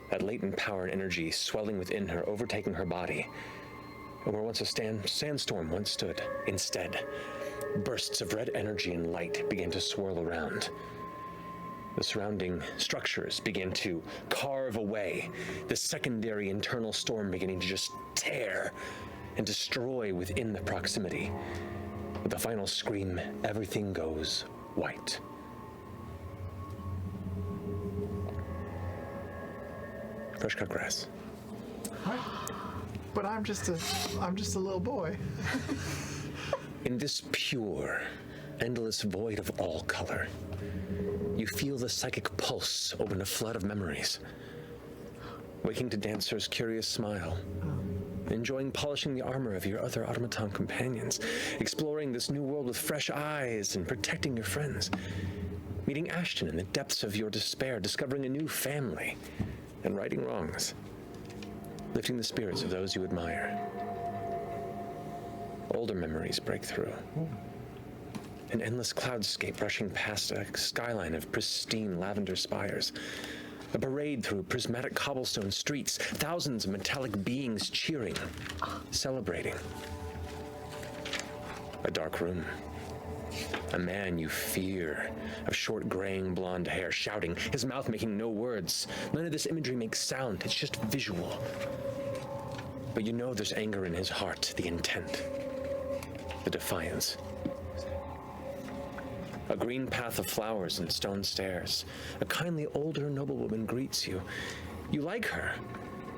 that latent power and energy swelling within her, overtaking her body. And where once a sandstorm once stood, instead, bursts of red energy and light began to swirl around. The surrounding structures began to carve away, the secondary internal storm beginning to just tear and destroy within the proximity. With the final scream, everything goes white. Fresh cut grass. What? But I'm just a little boy. In this pure, endless void of all color, you feel the psychic pulse open a flood of memories. Waking to Dancer's curious smile, enjoying polishing the armor of your other automaton companions, exploring this new world with fresh eyes and protecting your friends, meeting Ashton in the depths of your despair, discovering a new family, and righting wrongs, lifting the spirits of those you admire. Older memories break through. An endless cloudscape rushing past a skyline of pristine lavender spires. A parade through prismatic cobblestone streets, thousands of metallic beings cheering, celebrating. A dark room. A man you fear, of short graying blonde hair, shouting, his mouth making no words. None of this imagery makes sound, it's just visual. But you know there's anger in his heart, the intent, the defiance. A green path of flowers and stone stairs. A kindly older noblewoman greets you. You like her,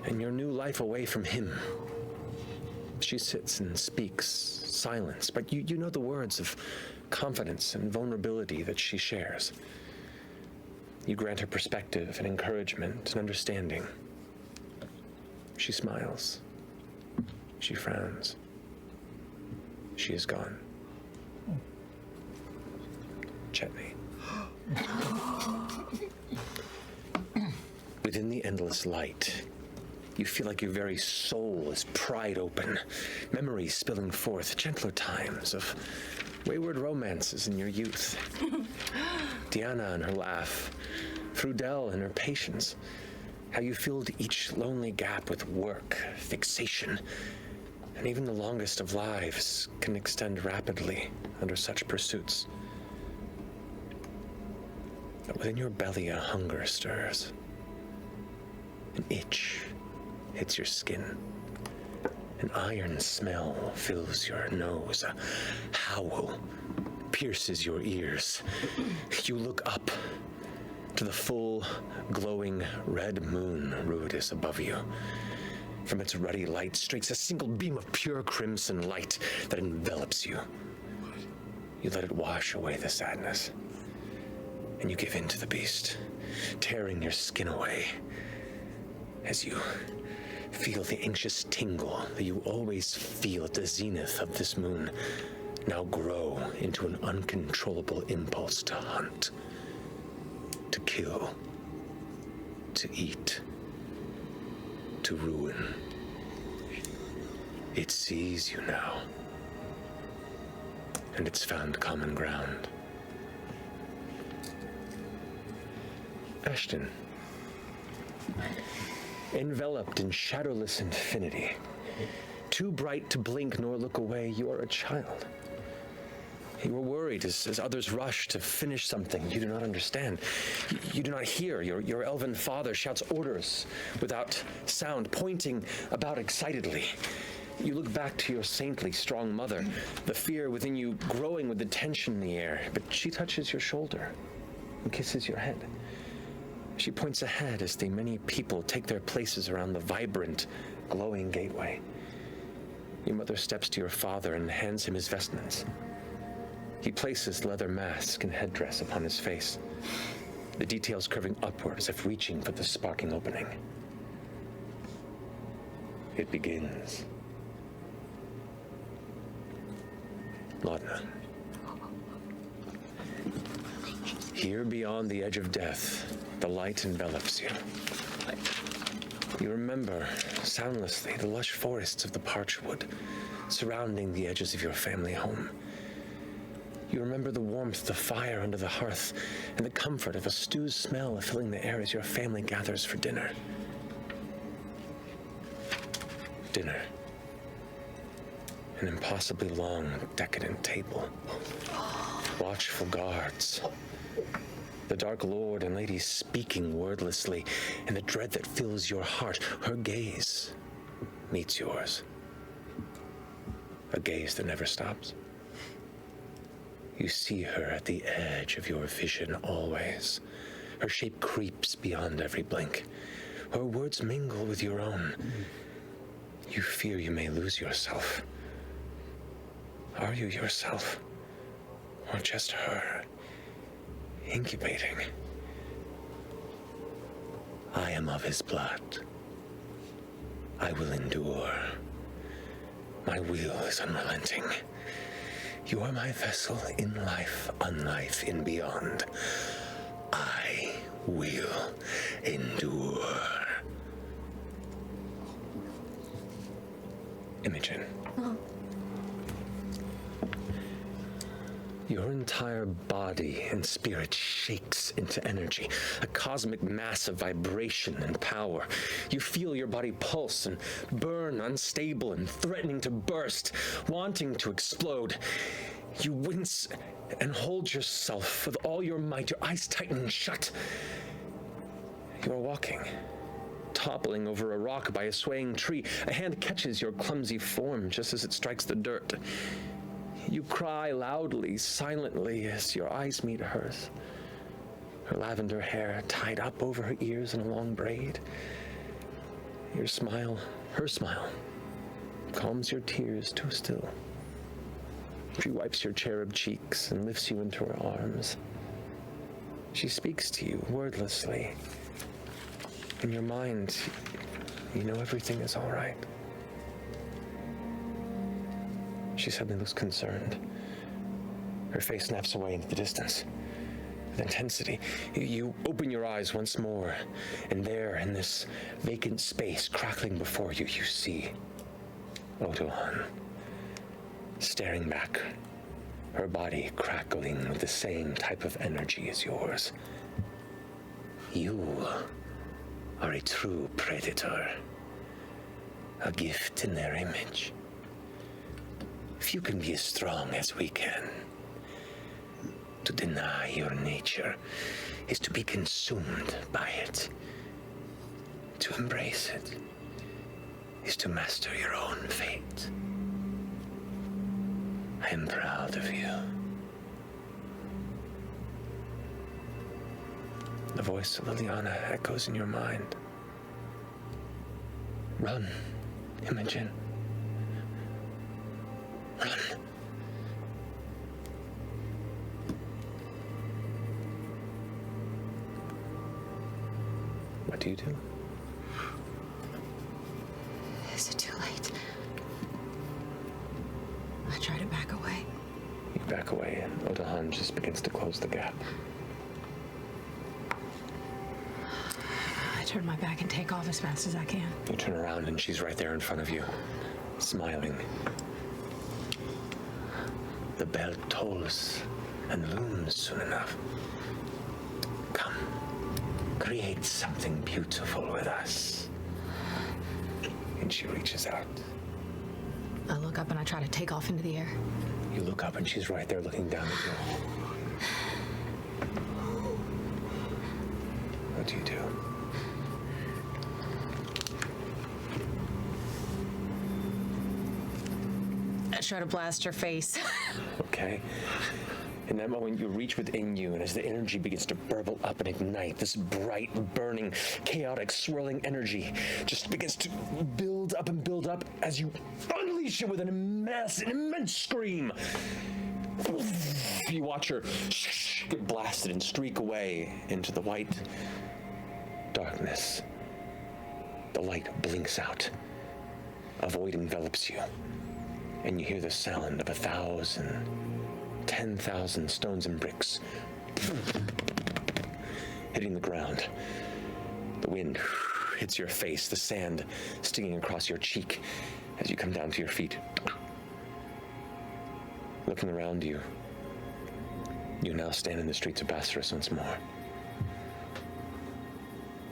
and your new life away from him. She sits and speaks, silence, but you know the words of confidence and vulnerability that she shares. You grant her perspective and encouragement and understanding. She smiles. She frowns. She is gone. Chetney. Within the endless light, you feel like your very soul is pried open, memories spilling forth, gentler times of wayward romances in your youth. Deanna and her laugh, Frudel and her patience, how you filled each lonely gap with work, fixation, and even the longest of lives can extend rapidly under such pursuits. But within your belly a hunger stirs. An itch hits your skin. An iron smell fills your nose. A howl pierces your ears. You look up to the full, glowing red moon Ruidus above you. From its ruddy light streaks a single beam of pure crimson light that envelops you. You let it wash away the sadness, and you give in to the beast, tearing your skin away as you feel the anxious tingle that you always feel at the zenith of this moon now grow into an uncontrollable impulse to hunt, to kill, to eat, to ruin. It sees you now, and it's found common ground. Ashton, enveloped in shadowless infinity, too bright to blink nor look away, you are a child. You are worried as others rush to finish something you do not understand. You do not hear. Your elven father shouts orders without sound, pointing about excitedly. You look back to your saintly, strong mother, the fear within you growing with the tension in the air, but she touches your shoulder and kisses your head. She points ahead as the many people take their places around the vibrant, glowing gateway. Your mother steps to your father and hands him his vestments. He places leather mask and headdress upon his face, the details curving upward as if reaching for the sparking opening. It begins. Laudna. Here beyond the edge of death, the light envelops you. You remember, soundlessly, the lush forests of the Parchwood surrounding the edges of your family home. You remember the warmth of the fire under the hearth and the comfort of a stew's smell filling the air as your family gathers for dinner. dinner. An impossibly long, decadent table. Watchful guards. The Dark Lord and Lady speaking wordlessly, and the dread that fills your heart. Her gaze meets yours. A gaze that never stops. You see her at the edge of your vision always. Her shape creeps beyond every blink. Her words mingle with your own. You fear you may lose yourself. Are you yourself? Or just her, incubating? I am of his blood. I will endure. My will is unrelenting. You are my vessel in life, unlife, in beyond. I will endure. Imogen. Your entire body and spirit shakes into energy, a cosmic mass of vibration and power. You feel your body pulse and burn, unstable and threatening to burst, wanting to explode. You wince and hold yourself with all your might, your eyes tightening shut. You are walking, toppling over a rock by a swaying tree. A hand catches your clumsy form just as it strikes the dirt. You cry loudly, silently, as your eyes meet hers. Her lavender hair tied up over her ears in a long braid. Your smile, her smile, calms your tears to a still. She wipes your cherub cheeks and lifts you into her arms. She speaks to you wordlessly. In your mind, you know everything is all right. She suddenly looks concerned. Her face snaps away into the distance. With intensity, you open your eyes once more, and there, in this vacant space crackling before you, you see Otohan, staring back, her body crackling with the same type of energy as yours. You are a true predator, a gift in their image. Few can be as strong as we can. To deny your nature is to be consumed by it. To embrace it is to master your own fate. I am proud of you. The voice of Liliana echoes in your mind. Run, Imogen. Run. What do you do? Is it too late? I try to back away. You back away, and Otahan just begins to close the gap. I turn my back and take off as fast as I can. You turn around, and she's right there in front of you, smiling. The bell tolls and looms soon enough. Come, create something beautiful with us. And she reaches out. I look up and I try to take off into the air. You look up and she's right there looking down at you. What do you do? I try to blast her face. Okay. In that moment, you reach within you, and as the energy begins to burble up and ignite, this bright, burning, chaotic, swirling energy just begins to build up as you unleash it with an immense scream. You watch her get blasted and streak away into the white darkness. The light blinks out. A void envelops you, and you hear the sound of 1,000, 10,000 stones and bricks hitting the ground. The wind hits your face, the sand stinging across your cheek as you come down to your feet. Looking around you, you now stand in the streets of Bassaris once more.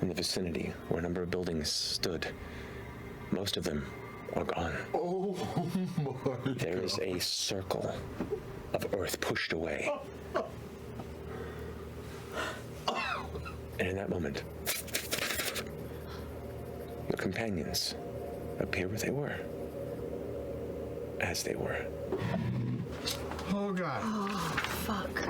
In the vicinity where a number of buildings stood, most of them are gone. Oh my There is a circle of earth pushed away. And in that moment, your companions appear where they were. As they were. Oh god. Oh, fuck.